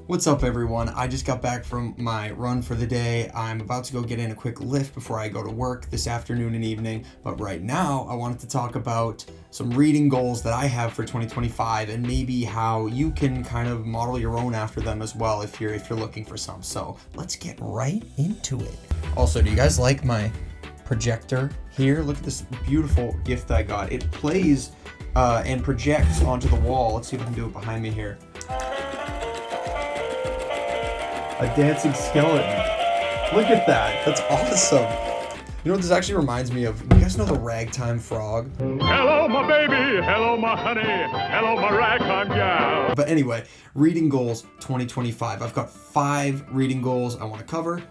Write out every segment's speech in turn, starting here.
What's up, everyone? I just got back from my run for the day. I'm about to go get in a quick lift before I go to work this afternoon and evening. But right now, I wanted to talk about some reading goals that I have for 2025 and maybe how you can kind of model your own after them as well if you're looking for some. So let's get right into it. Also, do you guys like my projector here? Look at this beautiful gift I got. It plays and projects onto the wall. Let's see if I can do it behind me here. A dancing skeleton. Look at that. That's awesome. You know what this actually reminds me of? You guys know the ragtime frog? Hello, my baby. Hello, my honey. Hello, my ragtime gal. But anyway, reading goals 2025. I've got 5 reading goals I want to cover.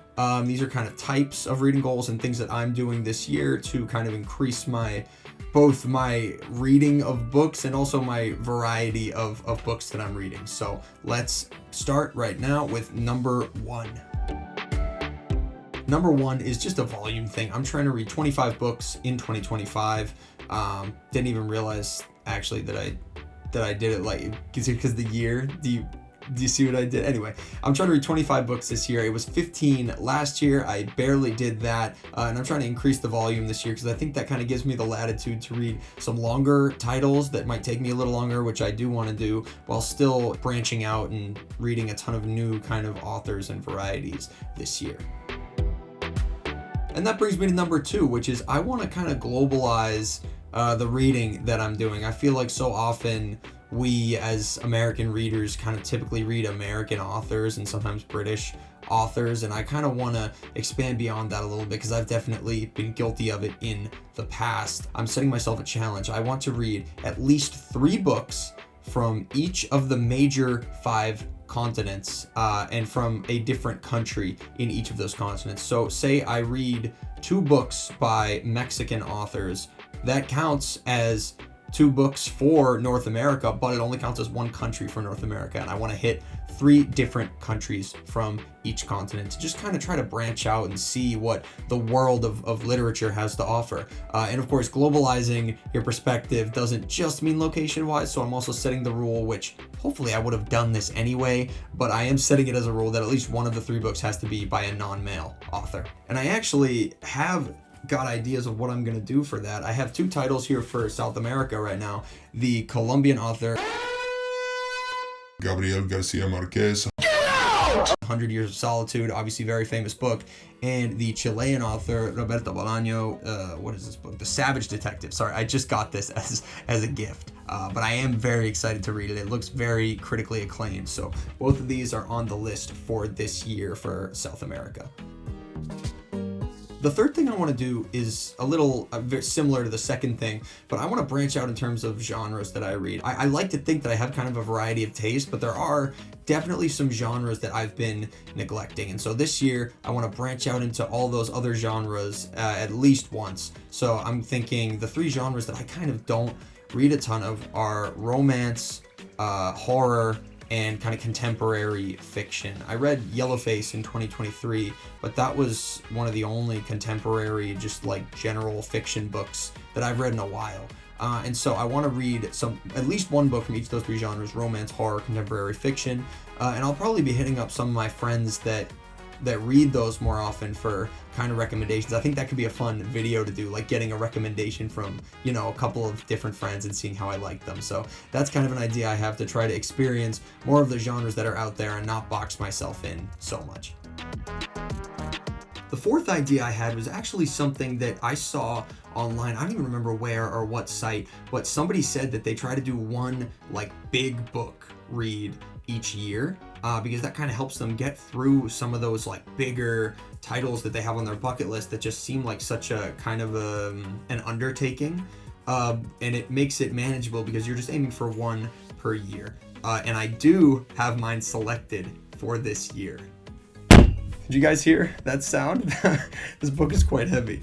These are kind of types of reading goals and things that I'm doing this year to kind of increase both my reading of books and also my variety of books that I'm reading. So let's start right now with number 1. Number 1 is just a volume thing. I'm trying to read 25 books in 2025. Didn't even realize actually that I did it like because the year. Do you see what I did? Anyway, I'm trying to read 25 books this year. It was 15 last year. I barely did that. And I'm trying to increase the volume this year because I think that kind of gives me the latitude to read some longer titles that might take me a little longer, which I do want to do, while still branching out and reading a ton of new kind of authors and varieties this year. And that brings me to number 2, which is I want to kind of globalize the reading that I'm doing. I feel like so often we as American readers kind of typically read American authors and sometimes British authors, and I kind of want to expand beyond that a little bit because I've definitely been guilty of it in the past. I'm setting myself a challenge. I want to read at least 3 books from each of the major 5 continents and from a different country in each of those continents. So say I read 2 books by Mexican authors, that counts as 2 books for North America, but it only counts as 1 country for North America. And I want to hit 3 different countries from each continent to just kind of try to branch out and see what the world of literature has to offer. And of course, globalizing your perspective doesn't just mean location-wise. So I'm also setting the rule, which hopefully I would have done this anyway, but I am setting it as a rule that at least one of the 3 books has to be by a non-male author. And I actually have got ideas of what I'm going to do for that. I have 2 titles here for South America right now. The Colombian author Gabriel Garcia Marquez, 100 Years of Solitude, obviously very famous book, and the Chilean author Roberto Bolaño, what is this book? The Savage Detective. Sorry, I just got this as a gift, but I am very excited to read it. It looks very critically acclaimed, so both of these are on the list for this year for South America. The third thing I want to do is a little very similar to the second thing, but I want to branch out in terms of genres that I read. I like to think that I have kind of a variety of taste, but there are definitely some genres that I've been neglecting. And so this year, I want to branch out into all those other genres at least once. So I'm thinking the 3 genres that I kind of don't read a ton of are romance, horror, and kind of contemporary fiction. I read Yellowface in 2023, but that was one of the only contemporary, just like general fiction books that I've read in a while. And so I want to read at least 1 book from each of those 3 genres: romance, horror, contemporary fiction. And I'll probably be hitting up some of my friends that read those more often for kind of recommendations. I think that could be a fun video to do, like getting a recommendation from, a couple of different friends and seeing how I like them. So that's kind of an idea I have to try to experience more of the genres that are out there and not box myself in so much. The 4th idea I had was actually something that I saw online. I don't even remember where or what site, but somebody said that they try to do 1 like big book read each year because that kind of helps them get through some of those like bigger titles that they have on their bucket list that just seem like such a kind of an undertaking, and it makes it manageable because you're just aiming for 1 per year. And I do have mine selected for this year. Did you guys hear that sound? This book is quite heavy.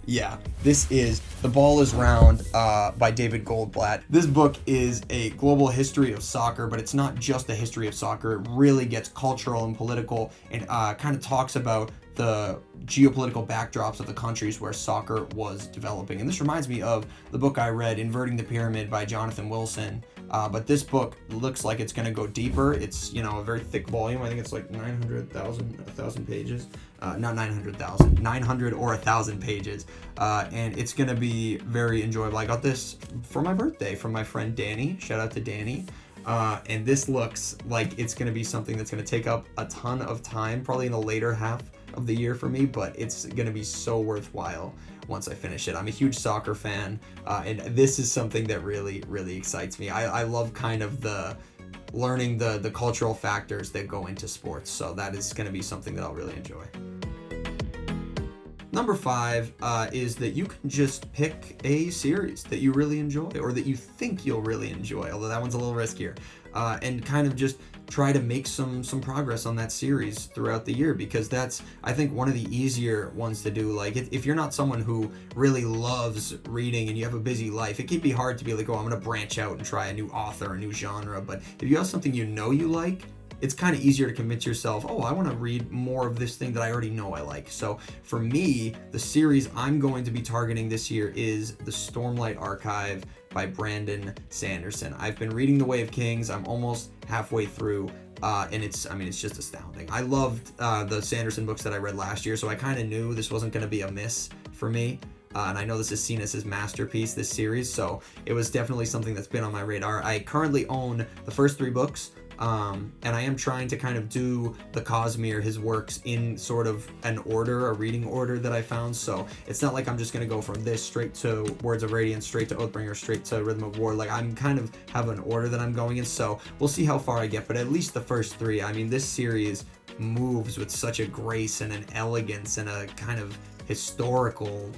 Yeah, this is The Ball is Round by David Goldblatt. This book is a global history of soccer, but it's not just a history of soccer. It really gets cultural and political and kind of talks about the geopolitical backdrops of the countries where soccer was developing. And this reminds me of the book I read, Inverting the Pyramid by Jonathan Wilson, But this book looks like it's going to go deeper. It's, you know, a very thick volume. I think it's like 1,000 pages. Not 900,000, 900 or 1,000 pages. And it's going to be very enjoyable. I got this for my birthday from my friend Danny. Shout out to Danny. And this looks like it's going to be something that's going to take up a ton of time, probably in the later half of the year for me, but it's going to be so worthwhile once I finish it. I'm a huge soccer fan, and this is something that really, really excites me. I love kind of learning the cultural factors that go into sports, so that is going to be something that I'll really enjoy. Number 5 is that you can just pick a series that you really enjoy or that you think you'll really enjoy, although that one's a little riskier, and kind of just try to make some progress on that series throughout the year, because that's, I think, one of the easier ones to do. Like, if you're not someone who really loves reading and you have a busy life, it can be hard to be like, oh, I'm going to branch out and try a new author, a new genre. But if you have something you know you like, it's kind of easier to convince yourself, oh, I want to read more of this thing that I already know I like. So for me, the series I'm going to be targeting this year is the Stormlight Archive by Brandon Sanderson. I've been reading The Way of Kings. I'm almost halfway through, and it's just astounding. I loved the Sanderson books that I read last year, so I kind of knew this wasn't going to be a miss for me. And I know this is seen as his masterpiece, this series, so it was definitely something that's been on my radar. I currently own the first 3 books. And I am trying to kind of do the Cosmere, his works, in sort of an order, a reading order that I found. So it's not like I'm just going to go from this straight to Words of Radiance, straight to Oathbringer, straight to Rhythm of War. Like, I'm kind of have an order that I'm going in. So we'll see how far I get, but at least the first 3. I mean, this series moves with such a grace and an elegance and a kind of historical,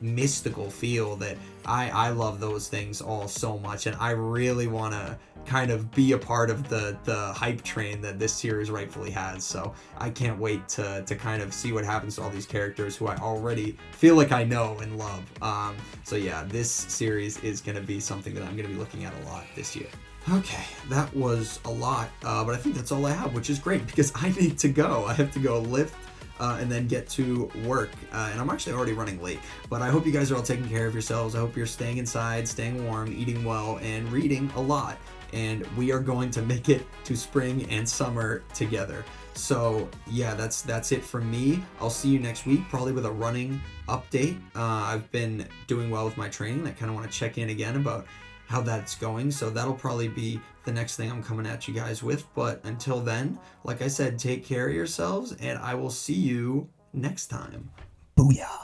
mystical feel that I love those things all so much, and I really want to kind of be a part of the hype train that this series rightfully has. So I can't wait to kind of see what happens to all these characters who I already feel like I know and love. So yeah, this series is going to be something that I'm going to be looking at a lot this year. Okay, that was a lot, but I think that's all I have, which is great because I need to go. I have to go lift and then get to work, and I'm actually already running late, but I hope you guys are all taking care of yourselves. I hope you're staying inside, staying warm, eating well, and reading a lot, and we are going to make it to spring and summer together. So yeah, that's it from me. I'll see you next week, probably with a running update. I've been doing well with my training. I kind of want to check in again about how that's going, so that'll probably be the next thing I'm coming at you guys with. But until then, like I said, take care of yourselves, and I will see you next time. Booyah.